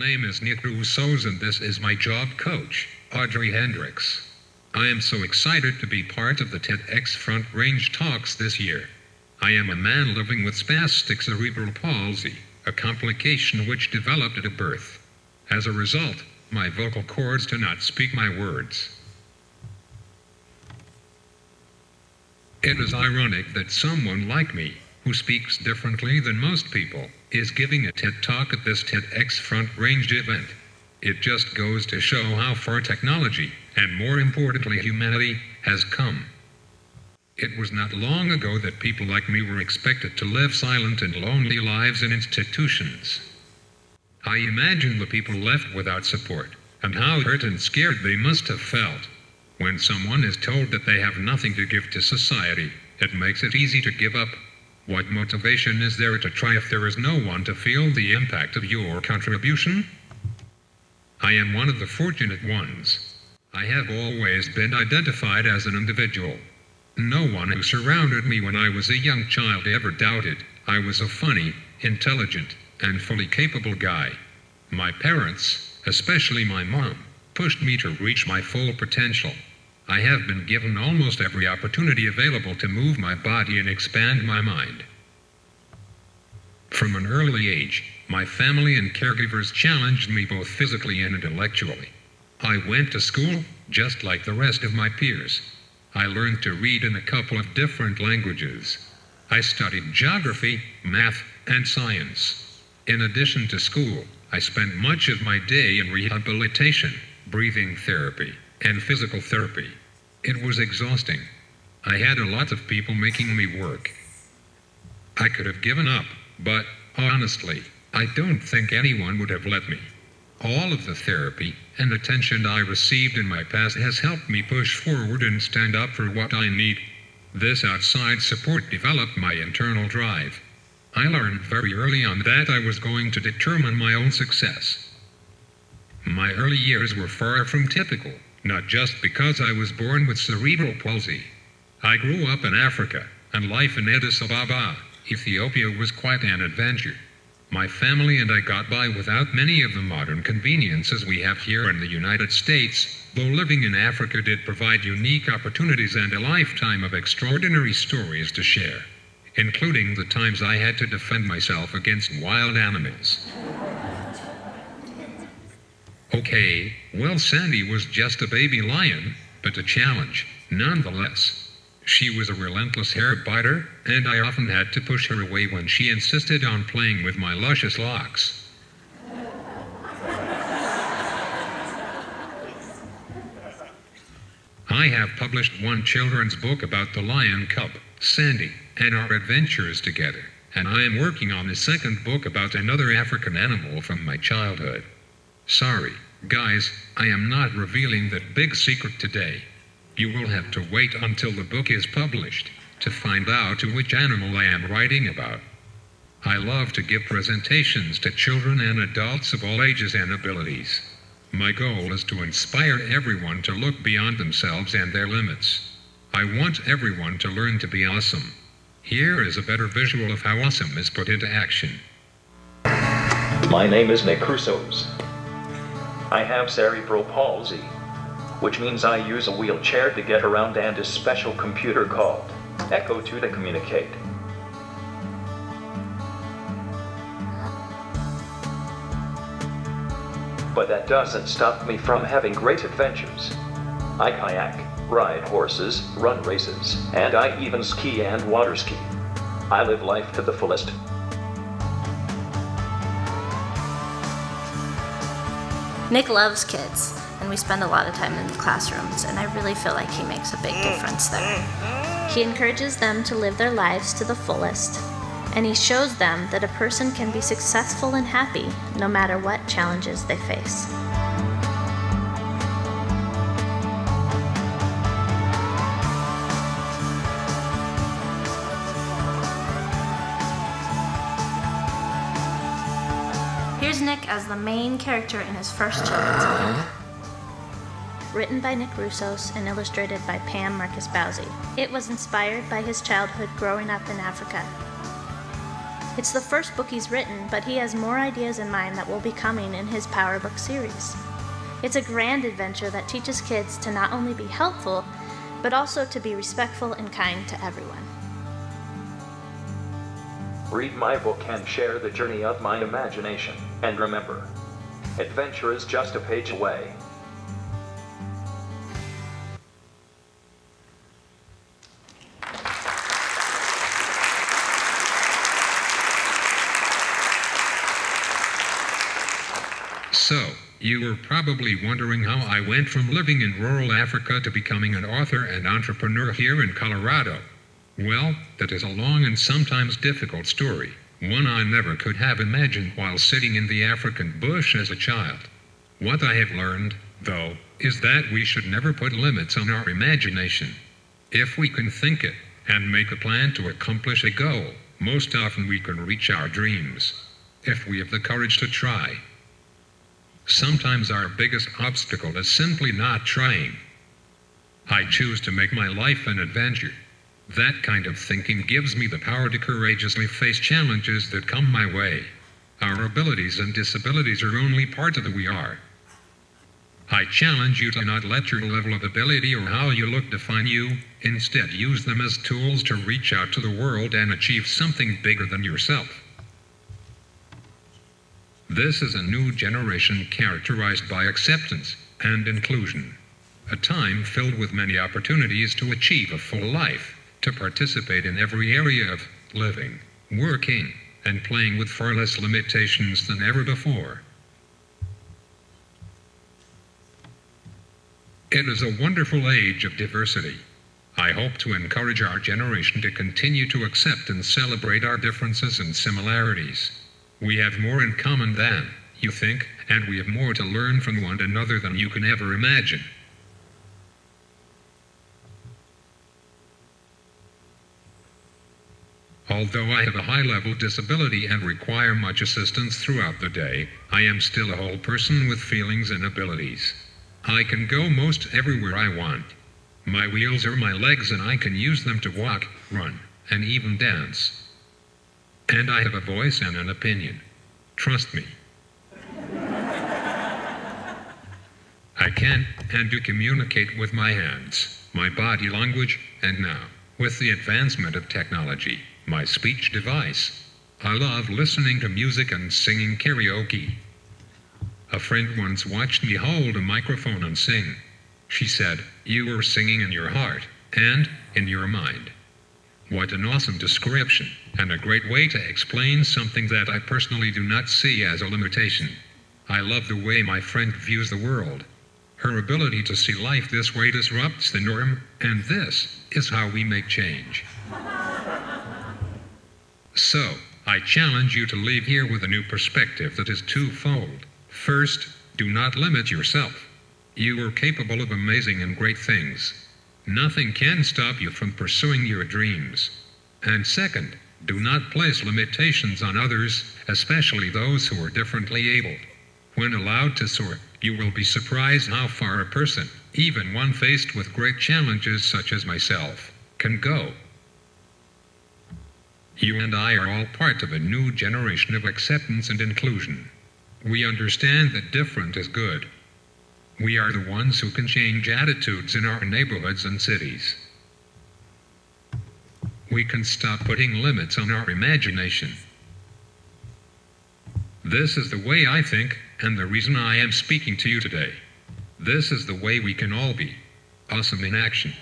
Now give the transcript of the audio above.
name is Nick Roussos and this is my job coach, Audrey Hendricks. I am so excited to be part of the TEDxFrontRange talks this year. I am a man living with spastic cerebral palsy, a complication which developed at birth. As a result, my vocal cords do not speak my words. It is ironic that someone like me, who speaks differently than most people, is giving a TED Talk at this TEDxFrontRange event. It just goes to show how far technology, and more importantly humanity, has come. It was not long ago that people like me were expected to live silent and lonely lives in institutions. I imagine the people left without support, and how hurt and scared they must have felt. When someone is told that they have nothing to give to society, it makes it easy to give up. What motivation is there to try if there is no one to feel the impact of your contribution? I am one of the fortunate ones. I have always been identified as an individual. No one who surrounded me when I was a young child ever doubted I was a funny, intelligent, and fully capable guy. My parents, especially my mom, pushed me to reach my full potential. I have been given almost every opportunity available to move my body and expand my mind. From an early age, my family and caregivers challenged me both physically and intellectually. I went to school, just like the rest of my peers. I learned to read in a couple of different languages. I studied geography, math, and science. In addition to school, I spent much of my day in rehabilitation, breathing therapy, and physical therapy. It was exhausting. I had a lot of people making me work. I could have given up, but, honestly, I don't think anyone would have let me. All of the therapy and attention I received in my past has helped me push forward and stand up for what I need. This outside support developed my internal drive. I learned very early on that I was going to determine my own success. My early years were far from typical, not just because I was born with cerebral palsy. I grew up in Africa, and life in Addis Ababa, Ethiopia was quite an adventure. My family and I got by without many of the modern conveniences we have here in the United States, though living in Africa did provide unique opportunities and a lifetime of extraordinary stories to share, including the times I had to defend myself against wild animals. Okay, well, Sandy was just a baby lion, but a challenge, nonetheless. She was a relentless hair biter, and I often had to push her away when she insisted on playing with my luscious locks. I have published one children's book about the lion cub, Sandy, and our adventures together, and I am working on a second book about another African animal from my childhood. Sorry, guys, I am not revealing that big secret today. You will have to wait until the book is published to find out which animal I am writing about. I love to give presentations to children and adults of all ages and abilities. My goal is to inspire everyone to look beyond themselves and their limits. I want everyone to learn to be awesome. Here is a better visual of how awesome is put into action. My name is Nick Roussos. I have cerebral palsy, which means I use a wheelchair to get around and a special computer called Echo 2 to communicate. But that doesn't stop me from having great adventures. I kayak, ride horses, run races, and I even ski and water ski. I live life to the fullest. Nick loves kids, and we spend a lot of time in the classrooms, and I really feel like he makes a big difference there. He encourages them to live their lives to the fullest, and he shows them that a person can be successful and happy no matter what challenges they face. Here's Nick as the main character in his first children's book. Written by Nick Roussos and illustrated by Pam Marcus Bowsey. It was inspired by his childhood growing up in Africa. It's the first book he's written, but he has more ideas in mind that will be coming in his Power Book series. It's a grand adventure that teaches kids to not only be helpful, but also to be respectful and kind to everyone. Read my book and share the journey of my imagination. And remember, adventure is just a page away. So, you were probably wondering how I went from living in rural Africa to becoming an author and entrepreneur here in Colorado. Well, that is a long and sometimes difficult story, one I never could have imagined while sitting in the African bush as a child. What I have learned, though, is that we should never put limits on our imagination. If we can think it and make a plan to accomplish a goal, most often we can reach our dreams, if we have the courage to try. Sometimes our biggest obstacle is simply not trying. I choose to make my life an adventure. That kind of thinking gives me the power to courageously face challenges that come my way. Our abilities and disabilities are only part of who we are. I challenge you to not let your level of ability or how you look define you. Instead, use them as tools to reach out to the world and achieve something bigger than yourself. This is a new generation characterized by acceptance and inclusion. A time filled with many opportunities to achieve a full life, to participate in every area of living, working, and playing with far less limitations than ever before. It is a wonderful age of diversity. I hope to encourage our generation to continue to accept and celebrate our differences and similarities. We have more in common than you think, and we have more to learn from one another than you can ever imagine. Although I have a high-level disability and require much assistance throughout the day, I am still a whole person with feelings and abilities. I can go most everywhere I want. My wheels are my legs and I can use them to walk, run, and even dance. And I have a voice and an opinion. Trust me. I can and do communicate with my hands, my body language, and now, with the advancement of technology, my speech device. I love listening to music and singing karaoke. A friend once watched me hold a microphone and sing. She said, "You were singing in your heart and in your mind." What an awesome description, and a great way to explain something that I personally do not see as a limitation. I love the way my friend views the world. Her ability to see life this way disrupts the norm, and this is how we make change. So, I challenge you to leave here with a new perspective that is twofold. First, do not limit yourself. You are capable of amazing and great things. Nothing can stop you from pursuing your dreams. And second, do not place limitations on others, especially those who are differently abled. When allowed to soar, you will be surprised how far a person, even one faced with great challenges such as myself, can go. You and I are all part of a new generation of acceptance and inclusion. We understand that different is good. We are the ones who can change attitudes in our neighborhoods and cities. We can stop putting limits on our imagination. This is the way I think, and the reason I am speaking to you today. This is the way we can all be awesome in action.